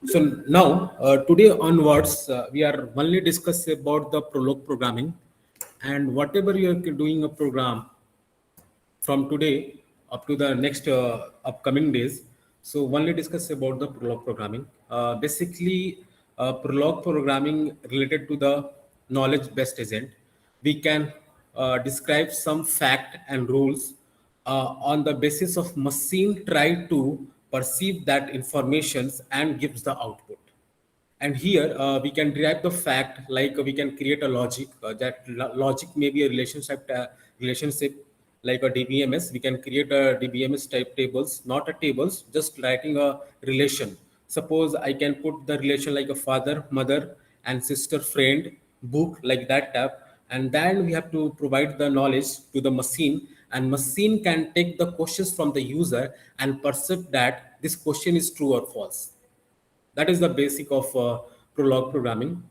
So now, today onwards, we are only discuss about the Prolog programming, and whatever you are doing a program from today up to the next upcoming days. So only discuss about the Prolog programming. Basically, Prolog programming related to the knowledge-based agent. We can describe some fact and rules on the basis of machine try to perceive that informations and gives the output. And here we can derive the fact like we can create a logic that logic may be a relationship like a DBMS. We can create a DBMS type tables, not a tables, just writing a relation. Suppose I can put the relation like a father, mother, and sister, friend, book, like that tab. And then we have to provide the knowledge to the machine, and machine can take the questions from the user and perceive that this question is true or false. That is the basic of Prolog programming.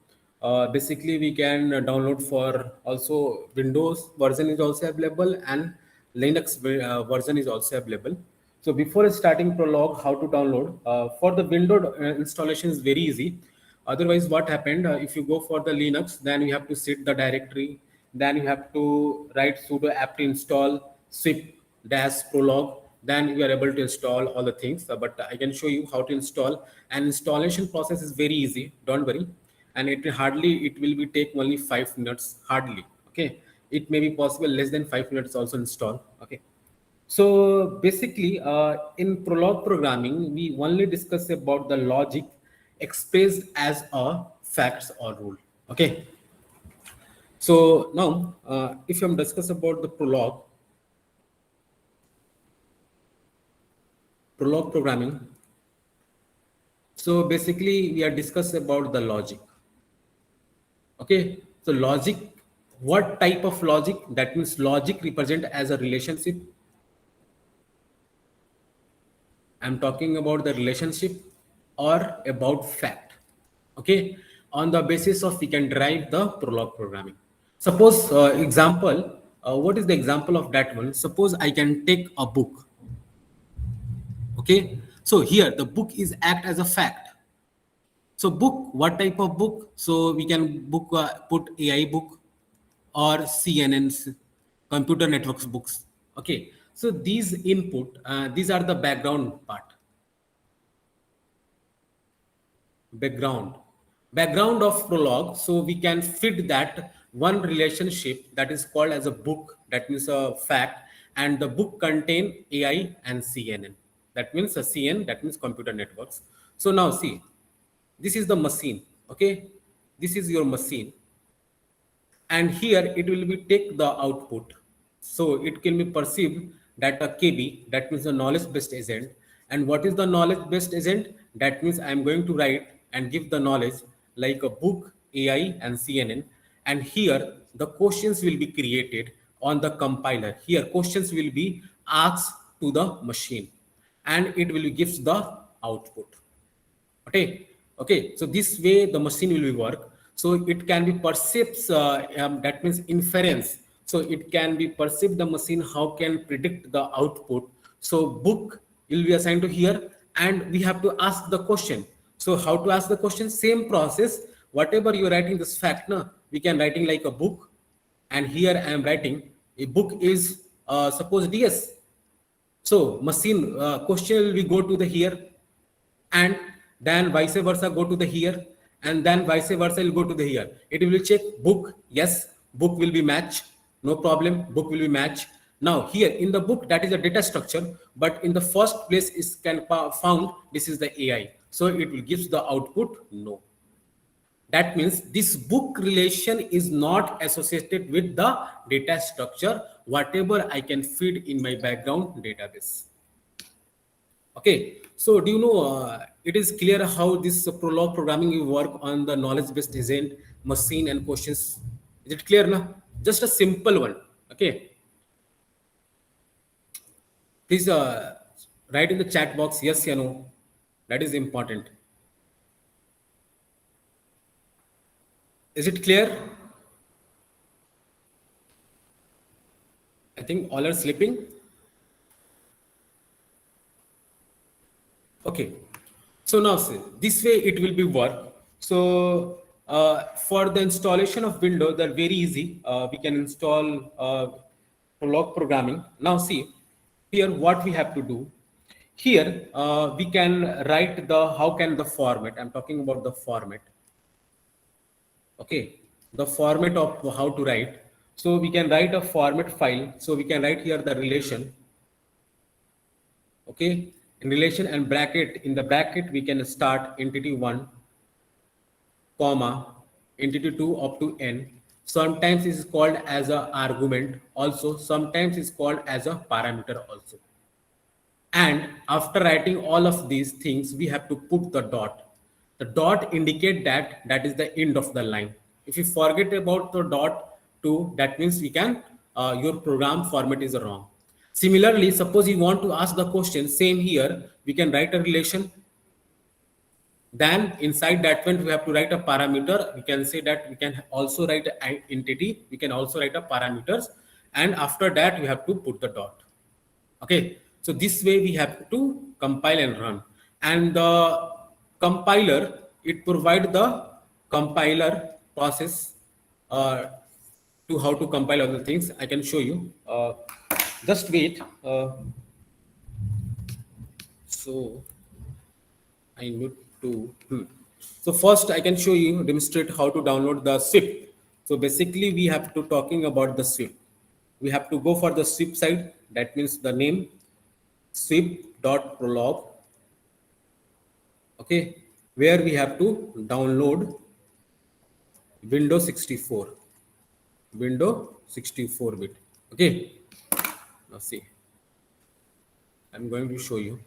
Basically, we can download for also Windows version is also available, and Linux version is also available. So before starting Prolog, how to download? For the Windows installation is very easy. Otherwise, what happened? If you go for the Linux, then you have to set the directory. Then you have to write sudo apt install zip dash prolog. Then you are able to install all the things. But I can show you how to install. And installation process is very easy. Don't worry. And it will be take only 5 minutes hardly. Okay. It may be possible less than 5 minutes also install. Okay. So basically, in Prolog programming, we only discuss about the logic expressed as a facts or rule. Okay. So now, if I'm discuss about the Prolog programming, so basically we are discuss about the logic. Okay. So logic, what type of logic? That means logic represent as a relationship. I'm talking about the relationship or about fact. Okay. On the basis of we can derive the Prolog programming. Suppose example, what is the example of that one? Suppose I can take a book. Okay. So here the book is act as a fact. So book, what type of book? So we can book put AI book or CNN's computer networks books. Okay. So these input, these are the background of Prolog. So we can fit that one relationship that is called as a book, that means a fact, and the book contain AI and CNN. That means a CN, that means computer networks. So now see, this is the machine. Okay, this is your machine, and here it will be take the output. So it can be perceived that a KB, that means a knowledge based agent. And what is the knowledge based agent? That means I am going to write and give the knowledge like a book, AI, and CNN. And here the questions will be created on the compiler. Here questions will be asked to the machine, and it will gives the output. Okay. Okay. So this way the machine will be work. So it can be perceived, that means inference. So it can be perceived the machine how can predict the output. So book will be assigned to here, and we have to ask the question. So how to ask the question? Same process. Whatever you're writing this fact, na, we can writing like a book, and here I am writing a book is suppose DS. So machine question will be go to the here, and then vice versa go to the here, and then vice versa will go to the here. It will check book, yes, book will be match, no problem, book will be match. Now here in the book, that is a data structure, but in the first place is can found this is the AI, so it will gives the output no. That means this book relation is not associated with the data structure whatever I can feed in my background database. Okay, so do you know it is clear how this Prolog programming will work on the knowledge-based agent, machine, and questions? Is it clear now? Just a simple one. Okay, please write in the chat box yes or no. That is important. Is it clear? I think all are sleeping. Okay. So now see, this way it will be work. So for the installation of Windows, they're very easy. We can install Prolog programming. Now see here what we have to do. Here we can write the how can the format. I'm talking about the format. Okay, the format of how to write. So we can write a format file. So we can write here the relation. Okay, in relation and bracket, in the bracket we can start entity 1 comma entity 2 up to n. Sometimes it is called as a argument also, sometimes it's called as a parameter also. And after writing all of these things, we have to put the dot. The dot indicate that that is the end of the line. If you forget about the dot too, that means we can your program format is wrong. Similarly, suppose you want to ask the question, same here, we can write a relation. Then inside that one, we have to write a parameter. We can say that we can also write an entity. We can also write a parameters. And after that, we have to put the dot. Okay. So this way we have to compile and run. And the compiler, it provide the compiler process to how to compile other things. I can show you. Just wait. So I need to. So first I can show you, demonstrate how to download the Swift. So basically we have to talking about the Swift. We have to go for the Swift side. That means the name Swift.prolog. Okay, where we have to download Windows 64. Windows 64 bit. Okay. Now see. I'm going to show you.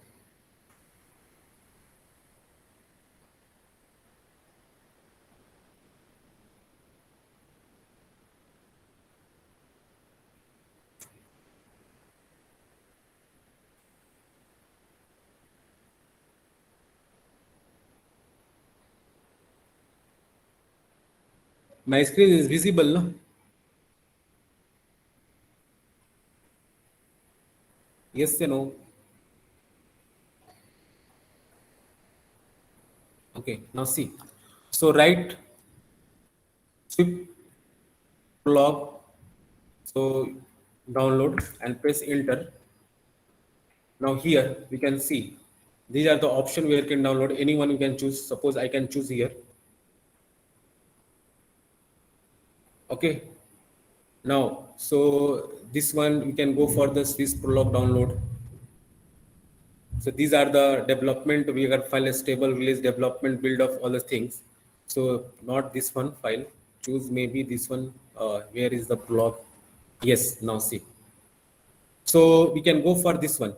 My screen is visible, no? Yes or no? Okay, now see. So write Swift prolog. So download and press enter. Now here we can see these are the option where you can download. Anyone you can choose. Suppose I can choose here. Okay. Now, so this one you can go for the Swift prolog download. So these are the development. We got file stable release development build of all the things. So not this one file. Choose maybe this one. Where is the prolog? Yes. Now see. So we can go for this one.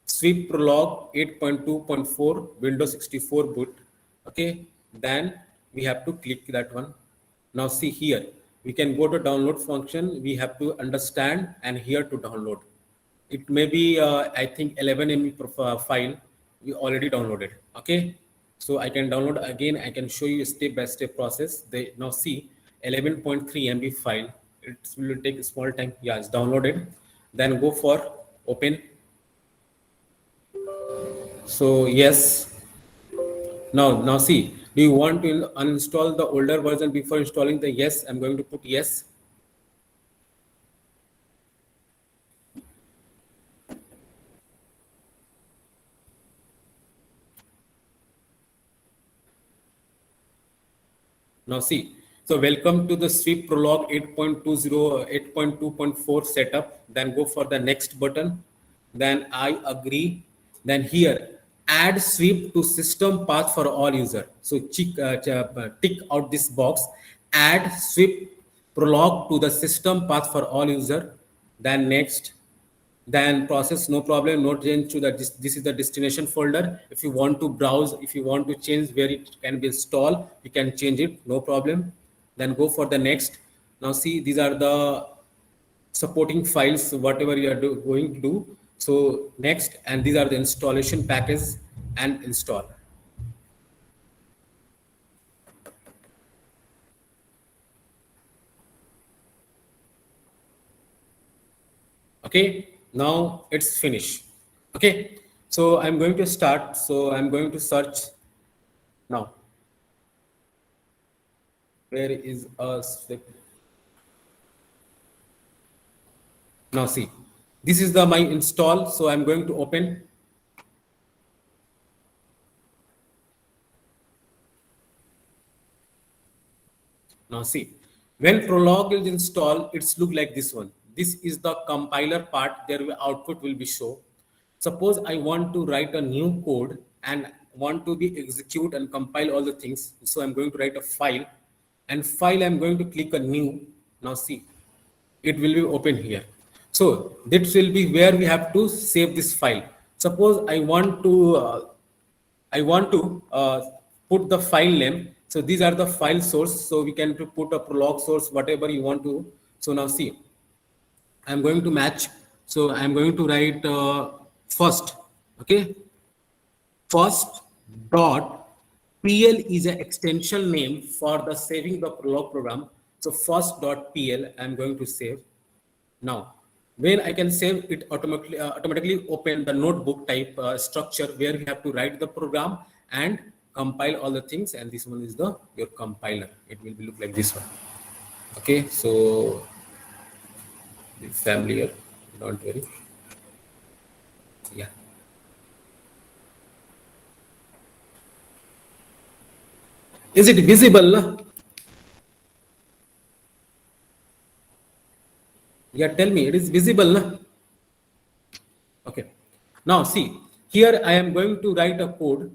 Swift prolog 8.2.4 Windows 64 boot. Okay. Then we have to click that one. Now see here. We can go to download function. We have to understand and here to download. It may be, I think 11 MB file we already downloaded. Okay. So I can download again. I can show you step by step process. They now see 11.3 MB file. It will take a small time. Yeah, it's downloaded. Then go for open. So yes. Now see. Do you want to uninstall the older version before installing the yes? I'm going to put yes. Now see, so welcome to the Swift Prolog 8.20, 8.2.4 setup. Then go for the next button. Then I agree. Then here, add Swift to system path for all user. So tick out this box, add Swift Prolog to the system path for all user. Then next, then process, no problem, no change to that. This is the destination folder. If you want to browse, if you want to change where it can be installed, you can change it, no problem. Then go for the next. Now see, these are the supporting files, whatever you are going to do. So next, and these are the installation package and install. Okay, now it's finished. Okay, so I'm going to start. So I'm going to search Now, where is a step? Now see, this is the my install. So I'm going to open. Now see, when Prolog is installed, it's look like this one. This is the compiler part. Their output will be show. Suppose I want to write a new code and want to be execute and compile all the things. So I'm going to write a file, and file I'm going to click a new. Now see, it will be open here. So this will be where we have to save this file. Suppose I want to put the file name. So these are the file source. So we can to put a Prolog source, whatever you want to. So now see, I'm going to match. So I'm going to write first. Okay, first dot pl is an extension name for the saving the Prolog program. So first dot pl I'm going to save. Now, when I can save it automatically open the notebook type structure where we have to write the program and compile all the things. And this one is the your compiler. It will be look like this one. Okay, so be familiar. Don't worry. Yeah. Is it visible? Na? Yeah, tell me. It is visible, na? Okay. Now see, here I am going to write a code.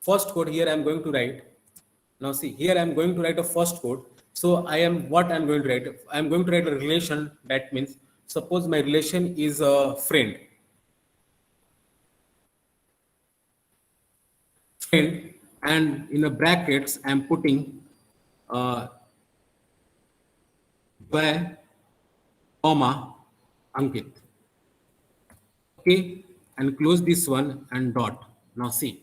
First code here I am going to write. Now see, here I am going to write a first code. So I am what I'm going to write. I am going to write a relation. That means suppose my relation is a friend. Friend, and in the brackets I'm putting by comma Ankit. Okay, and close this one and dot. Now see.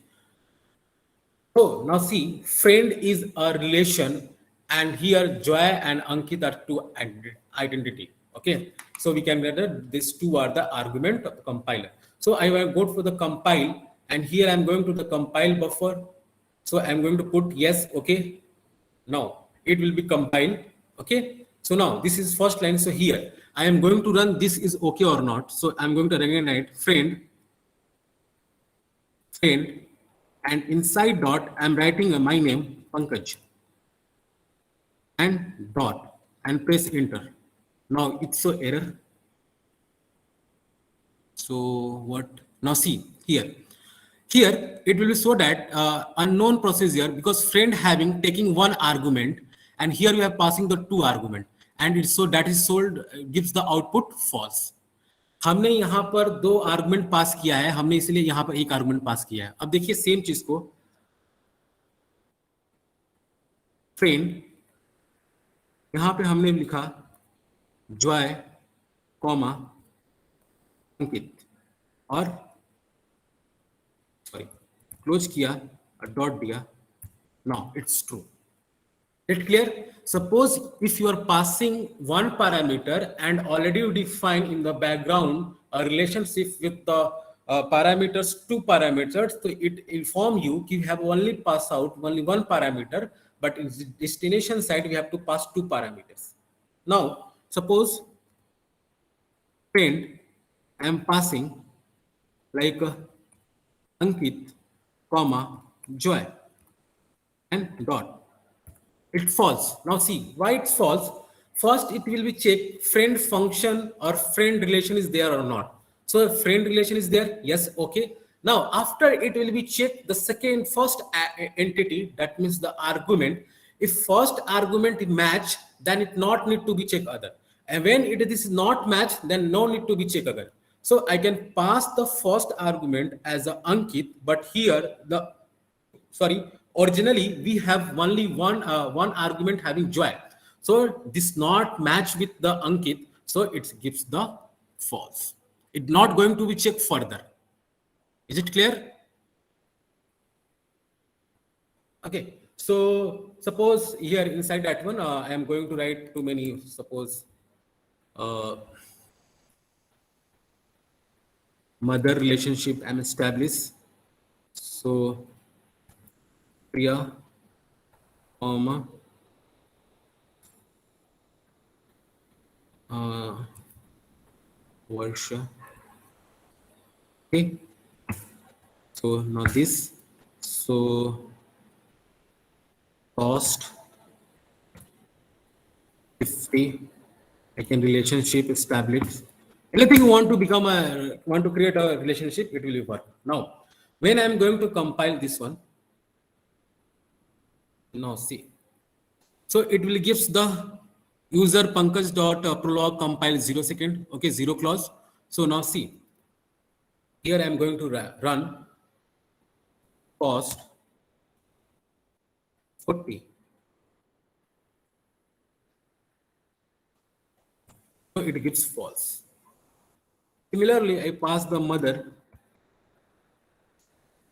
So now see, friend is a relation, and here Joy and Ankit are two identity. Okay, so we can get that these two are the argument of the compiler. So I will go for the compile, and here I'm going to the compile buffer. So I'm going to put yes. Okay, now it will be compiled. Okay, so now this is first line. So here I am going to run this is okay or not. So I'm going to recognize friend, and inside dot I'm writing my name Pankaj and dot and press enter. Now it's so error. So what? Now see here. Here it will be so that unknown procedure because friend having taking one argument, and here we are passing the two argument, and it's so that is sold gives the output false. हमने यहाँ पर दो argument पास किया है, हमने इसलिए यहाँ पर एक आर्गुमेंट पास किया है. अब देखिए सेम चीज को फ्रेंड यहां पे हमने लिखा जॉय कॉमा अंकित और सॉरी क्लोज किया और डॉट दिया. Now it's true. It clear? Suppose if you are passing one parameter and already you define in the background a relationship with the parameters, two parameters, so it inform you you have only pass out only one parameter, but in the destination side we have to pass two parameters. Now suppose friend I am passing like Ankit comma Joy and dot. It false. Now see why it's false. First it will be check friend function or friend relation is there or not. So if friend relation is there, yes, okay. Now after it will be check the first entity, that means the argument. If first argument match, then it not need to be check other, and when it is not match, then no need to be check other. So I can pass the first argument as a Ankit, but here the sorry, originally we have only one argument having Joy, so this not match with the Ankit, so it gives the false. It not going to be checked further. Is it clear? Okay, so suppose here inside that one I am going to write too many. Suppose mother relationship I'm established. So Priya, comma, uh, Varsha. Okay. So now this. So cost 50. I can relationship established. Anything you want to become want to create a relationship, it will work. Now, when I'm going to compile this one, now see. So it will gives the user pankaj dot prolog compile 0 second. Okay, zero clause. So now see, here I'm going to run cost 40. So it gives false. Similarly, I pass the mother,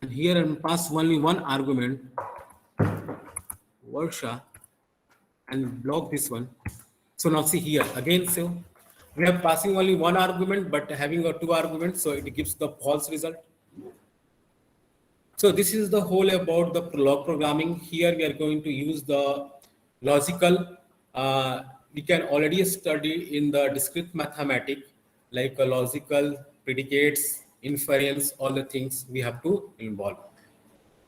and here I pass only one argument, Varsha, and block this one. So now see here again. So we are passing only one argument, but having a two arguments, so it gives the false result. So this is the whole about the Prolog programming. Here we are going to use the logical. We can already study in the discrete mathematics, like a logical predicates, inference, all the things we have to involve.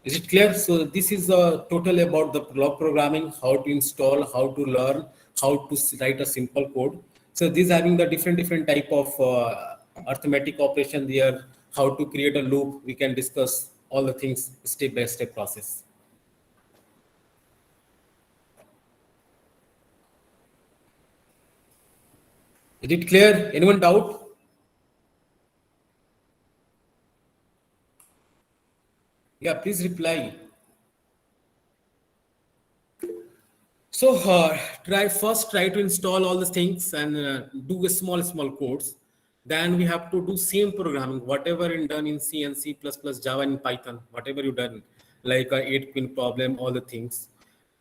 Is it clear? So this is total about the Prolog programming, how to install, how to learn, how to write a simple code. So these having the different type of arithmetic operation there, how to create a loop. We can discuss all the things step by step process. Is it clear? Anyone doubt? Yeah, please reply. So try to install all the things and do a small codes. Then we have to do same programming, whatever in done in C and C++, Java and Python, whatever you done, like a 8-pin problem, all the things.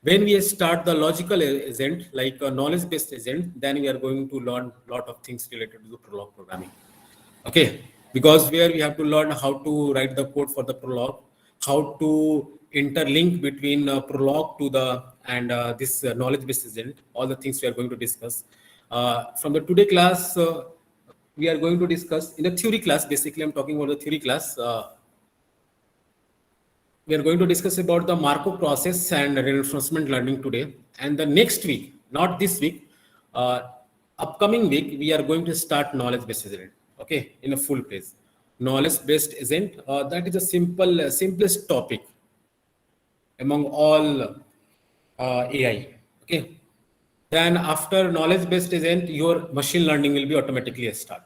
When we start the logical agent, like a knowledge-based agent, then we are going to learn a lot of things related to the Prolog programming. Okay, because where we have to learn how to write the code for the Prolog, how to interlink between Prolog to the and this knowledge base agent, all the things we are going to discuss from the today class. We are going to discuss in the theory class. Basically, I'm talking about the theory class. We are going to discuss about the Markov process and reinforcement learning today. And the next week, not this week, upcoming week, we are going to start knowledge-based agent. Okay, in a full phase. Knowledge-based agent, that is a simplest topic among all AI. Okay. Then after knowledge-based agent, your machine learning will be automatically start.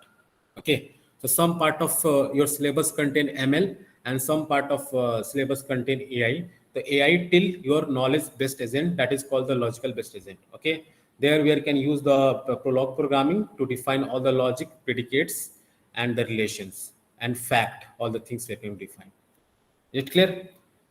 Okay. So some part of your syllabus contain ML and some part of syllabus contain AI. The AI till your knowledge-based agent, that is called the logical-based agent. Okay. There we can use the Prolog programming to define all the logic predicates and the relations and fact, all the things we can define. Is it clear?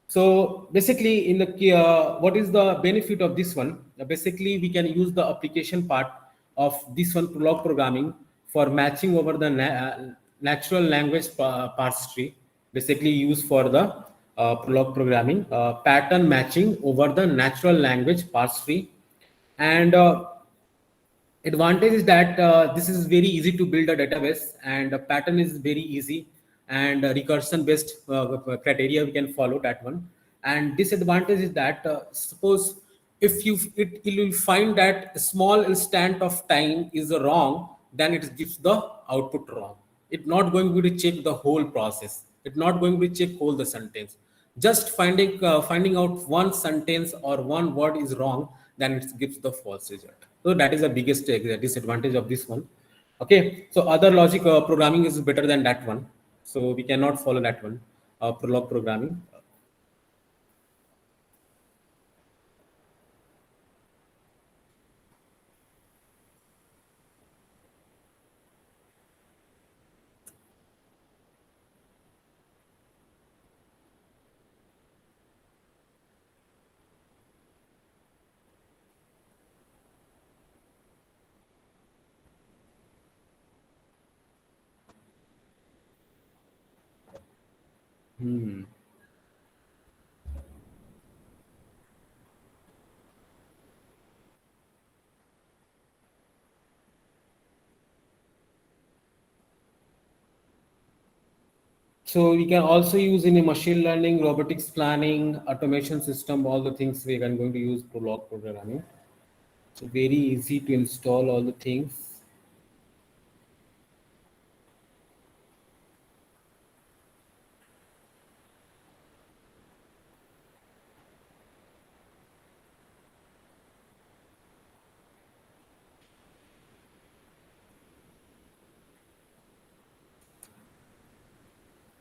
So basically, in the what is the benefit of this one? Basically, we can use the application part of this one Prolog programming for matching over the natural language parse tree. Basically, used for the Prolog programming pattern matching over the natural language parse tree, and advantage is that this is very easy to build a database and a pattern is very easy and recursion based criteria we can follow that one. And disadvantage is that suppose if you will find that a small instant of time is wrong, then it gives the output wrong. It's not going to check the whole process. It's not going to check whole the sentence. Just finding out one sentence or one word is wrong, then it gives the false result. So that is the biggest disadvantage of this one. Okay, so other logic programming is better than that one. So we cannot follow that one. Prolog programming. Hmm. So we can also use in a machine learning, robotics planning, automation system, all the things we are going to use Prolog programming. So very easy to install all the things.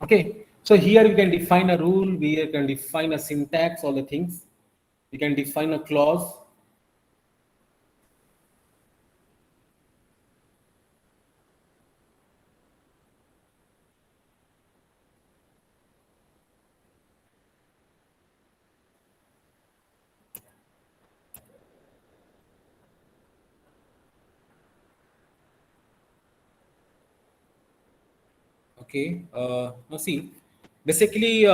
Okay, so here we can define a rule, we can define a syntax, all the things. We can define a clause. Okay, now see, basically,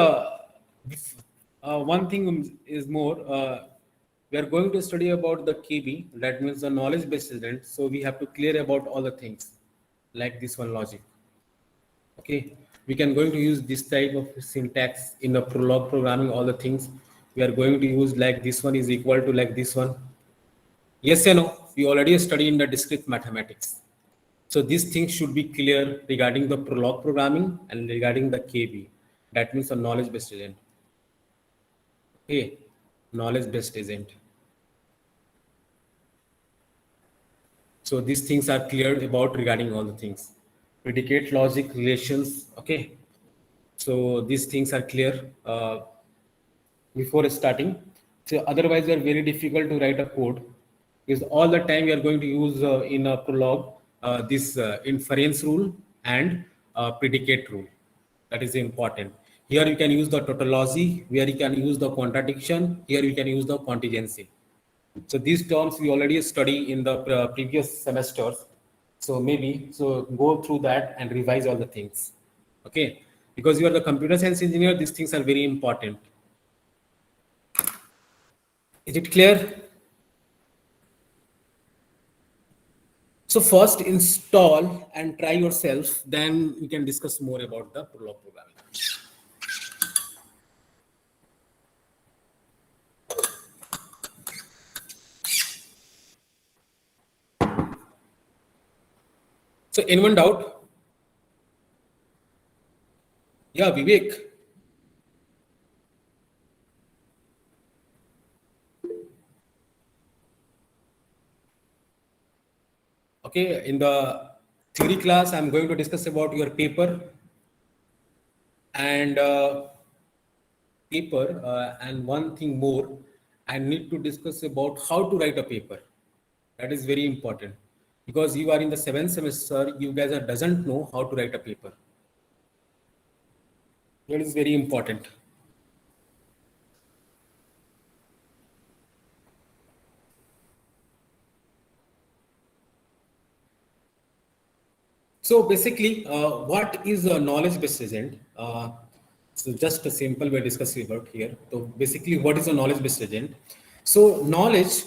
one thing is more, we are going to study about the KB, that means the knowledge based student. So we have to clear about all the things like this one logic. Okay, we can going to use this type of syntax in the Prolog programming, all the things we are going to use like this one is equal to like this one. Yes or no? We already studied in the discrete mathematics. So these things should be clear regarding the Prolog programming and regarding the KB. That means a knowledge-based agent. Okay, knowledge-based agent. So these things are clear about regarding all the things. Predicate logic relations. Okay. So these things are clear before starting. So otherwise, they are very difficult to write a code because all the time we are going to use in a Prolog this inference rule and predicate rule. That is important. Here you can use the tautology, where you can use the contradiction, here you can use the contingency. So these terms we already study in the previous semesters. So maybe, so go through that and revise all the things. Okay. Because you are the computer science engineer, these things are very important. Is it clear? So first install and try yourself, then we can discuss more about the Prolog programming. So anyone doubt? Yeah, Vivek. Okay, in the theory class, I'm going to discuss about your paper and and one thing more, I need to discuss about how to write a paper. That is very important because you are in the seventh semester, you guys doesn't know how to write a paper. That is very important. So basically, what is a knowledge-based agent? So just a simple way discussing about here. So basically, what is a knowledge-based agent? So knowledge,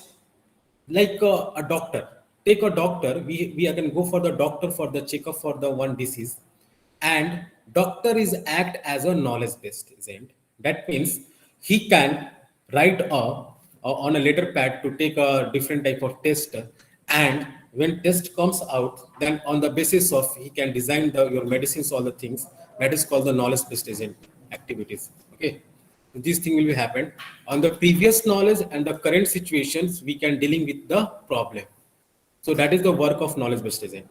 like a doctor. Take a doctor. We can go for the doctor for the checkup for the one disease, and doctor is act as a knowledge-based agent. That means he can write on a letter pad to take a different type of test, and when test comes out, then on the basis of he can design your medicines, all the things that is called the knowledge-based agent activities. Okay, this thing will be happen on the previous knowledge and the current situations. We can dealing with the problem. So that is the work of knowledge-based agent.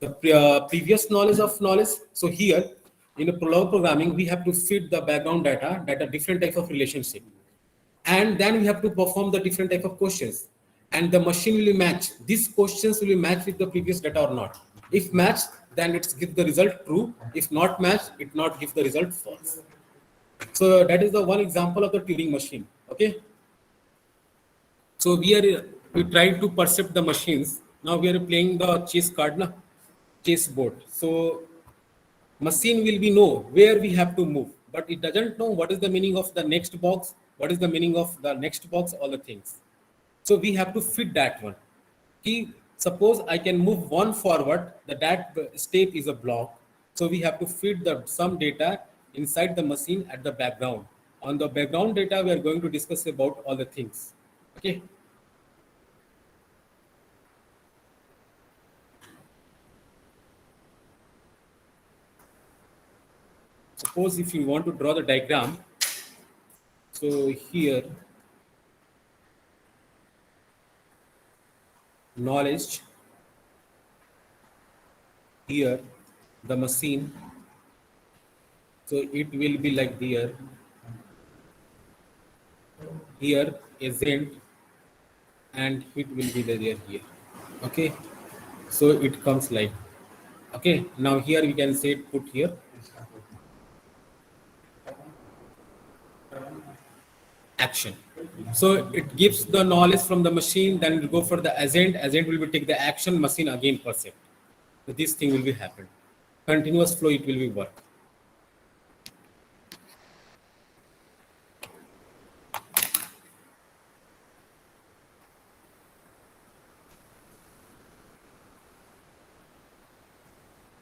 The previous knowledge of knowledge. So here in the Prolog programming, we have to feed the background data that are different type of relationship, and then we have to perform the different type of questions, and the machine will match these questions will be matched with the previous data or not. If matched, then it's give the result true. If not matched, it not give the result false. So that is the one example of the Turing machine. Okay. So we try to perceive the machines. Now we are playing the chess card, na? Chess board. So machine will be know where we have to move, but it doesn't know what is the meaning of the next box, what is the meaning of the next box, all the things. So we have to fit that one. Suppose I can move one forward, that step is a block, So we have to feed some data inside the machine at the background. On the background data, we are going to discuss about all the things. Okay. Suppose if you want to draw the diagram, so here knowledge, here the machine, so it will be like here agent, and it will be there here. Okay, so it comes like, okay, now here we can say put here action. So it gives the knowledge from the machine, then it will go for the agent will be take the action, machine again percept. So this thing will be happen. Continuous flow it will be work.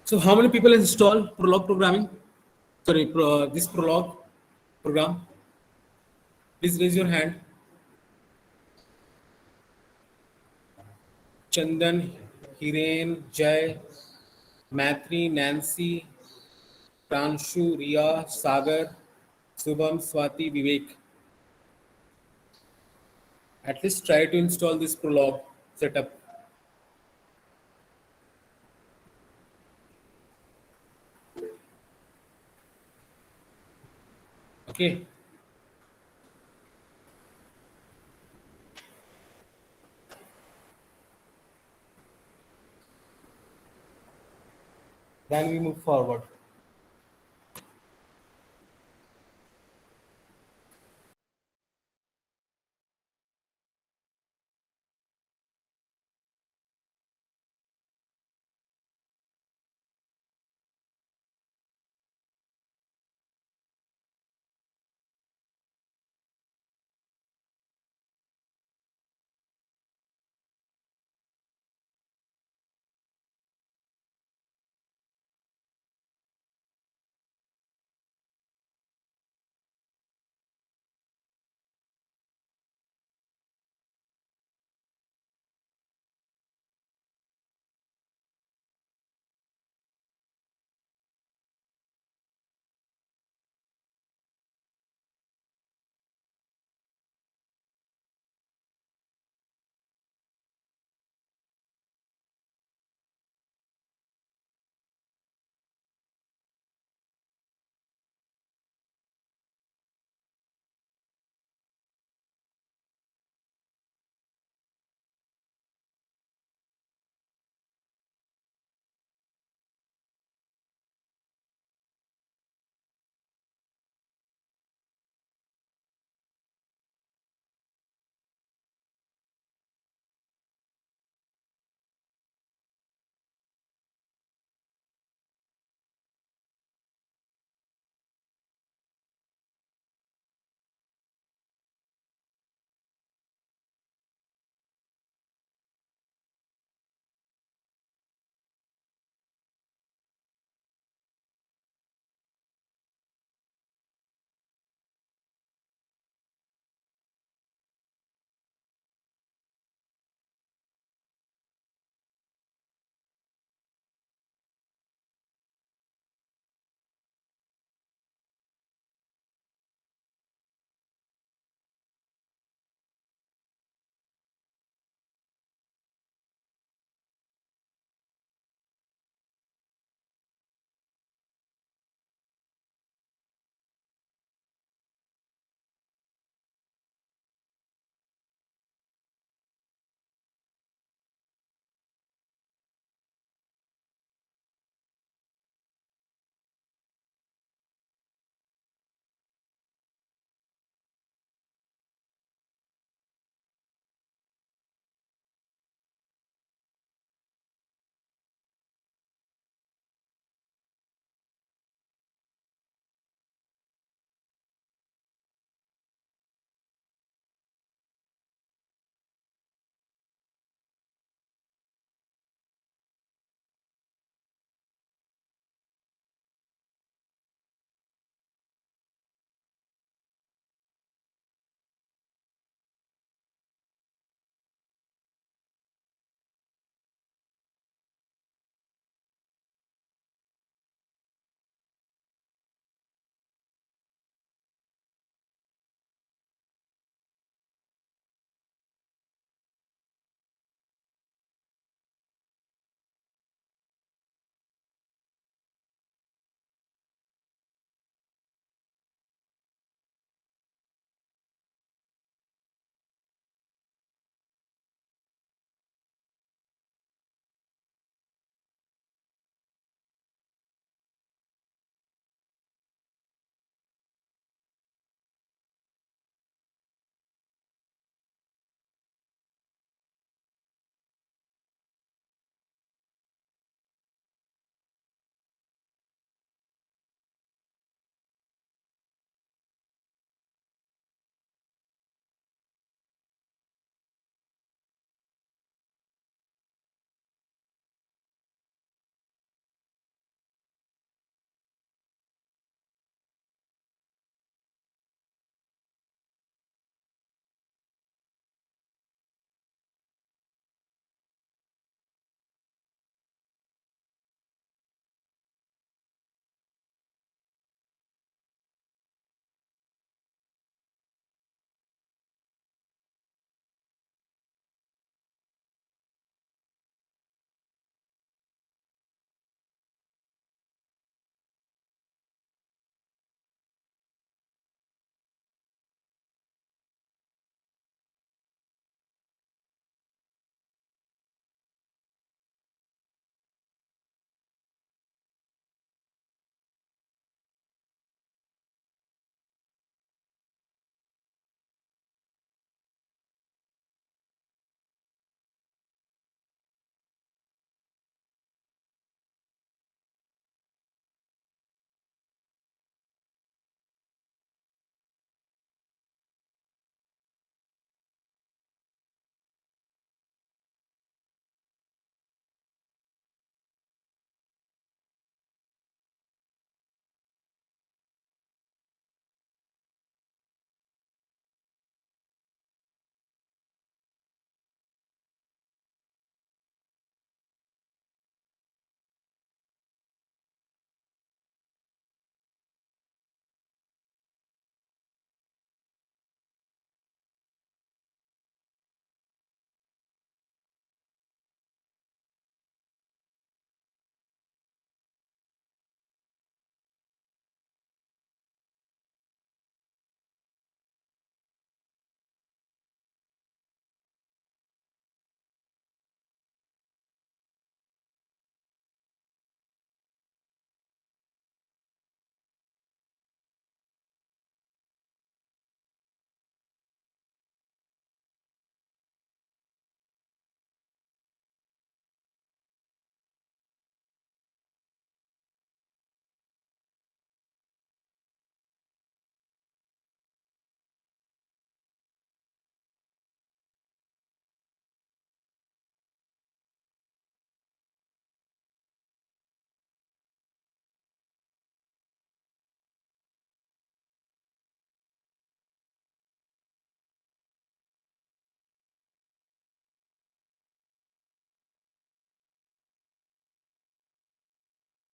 So how many people install Prolog programming? Sorry, this Prolog program. Please raise your hand. Chandan, Hiren, Jay, Maitri, Nancy, Pranshu, Ria, Sagar, Subham, Swati, Vivek. At least try to install this Prolog setup. Okay. Then we move forward.